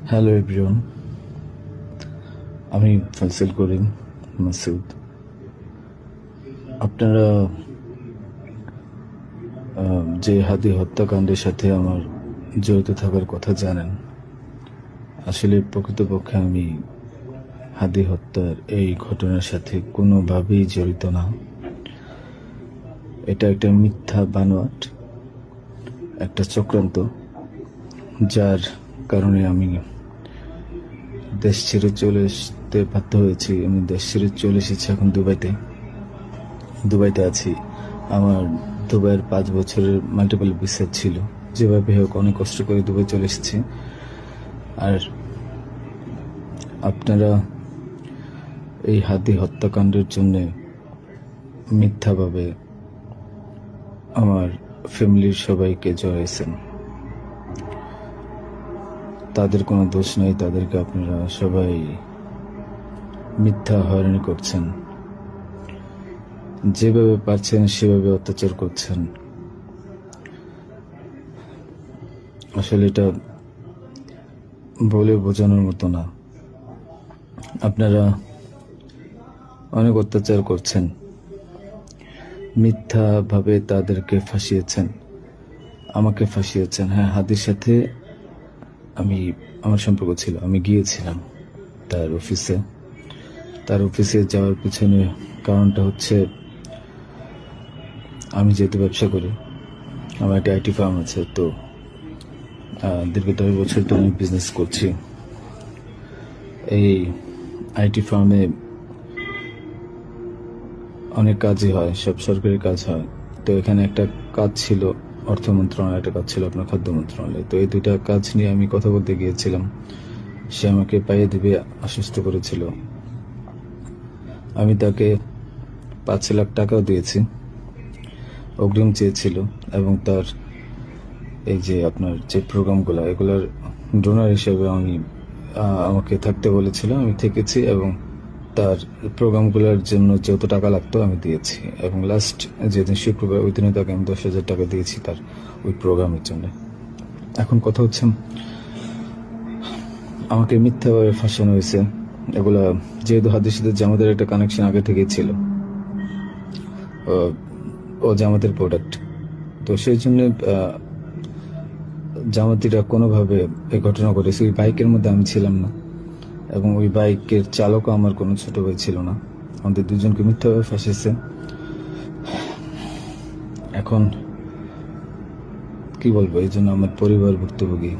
Hello everyone, আমি ফয়সাল করিম মাসুদ। আপনারা যে হাদি হত্যাকাণ্ডের সাথে আমার জড়িত থাকার কথা জানেন। আসলে প্রকৃতপক্ষে আমি হাদি হত্যার এই ঘটনার সাথে কোনোভাবেই জড়িত না। এটা একটা মিথ্যা বানোয়াট, একটা চক্রান্ত, যার কারণে আমি দেশ ছেড়ে চলে আসতে বাধ্য হয়েছি। আমি দেশ ছেড়ে চলে এসেছি এখন দুবাইতে আছি। আমার দুবাইয়ের 5 বছরের মাল্টিপল ভিসা ছিল। যেভাবে হোক অনেক কষ্ট করে দুবাই চলে এসেছি। আর আপনারা এই হাদি হত্যাকাণ্ডের জন্যে মিথ্যাভাবে আমার ফ্যামিলির সবাইকে জড়াইছেন। তাদের কোনো দোষ নেই, তাদেরকে আপনারা সবাই মিথ্যা হয়রানি করছেন। যেভাবে পারছেন সেভাবে অত্যাচার করছেন। আসলে এটা বলে বোঝানোর মতো না। আপনারা অনেক অত্যাচার করছেন, মিথ্যাভাবে তাদেরকে ফাঁসিয়েছেন, আমাকে ফাঁসিয়েছেন। হ্যাঁ, হাদির সাথে আমার সম্পর্ক ছিল। আমি গিয়েছিলাম তার অফিসে যাওয়ার পিছনে কারণটা হচ্ছে, আমি যেহেতু ব্যবসা করি, আমার একটা আইটি ফার্ম আছে। তো দীর্ঘ 10 বছর ধরে আমি বিজনেস করছি। এই আইটি ফার্মে অনেক কাজই হয়, সব সরকারি কাজ হয়। তো এখানে একটা কাজ ছিল অর্থ মন্ত্রণালয়, একটা কাজ ছিল আপনার খাদ্য মন্ত্রণালয়। তো এই দুইটা কাজ নিয়ে আমি কথা বলতে গিয়েছিলাম। সে আমাকে পাইয়ে দিবে আশ্বস্ত করেছিল। আমি তাকে 5 লাখ টাকাও দিয়েছি, অগ্রিম চেয়েছিল। এবং তার এই যে আপনার যে প্রোগ্রামগুলো, এগুলার ডোনার হিসেবে আমাকে থাকতে বলেছিল। আমি থেকেছি এবং তার প্রোগ্রামগুলোর জন্য যত টাকা লাগতো আমি দিয়েছি। এবং লাস্ট যেদিন শুক্রবার, ওই দিনে তাকে আমি 10,000 টাকা দিয়েছি তার ওই প্রোগ্রামের জন্য। এখন কথা হচ্ছে, আমাকে মিথ্যাভাবে ফাঁসানো হয়েছে। এগুলা যেহেতু হাদির সাথে জামাতের একটা কানেকশন আগে থেকেই ছিল, ও জামাতের প্রোডাক্ট। তো সেই জন্য জামাতিরা কোনোভাবে এই ঘটনা ঘটেছে। ওই বাইকের মধ্যে আমি ছিলাম না, এবং ওই বাইকের চালকও আমার কোনো ছোট ভাই ছিল না। আমাদের দুজনকে মিথ্যাভাবে ফাঁসিয়েছে। এখন কি বলবো, এই জন্য আমার পরিবার ভুক্তভোগী।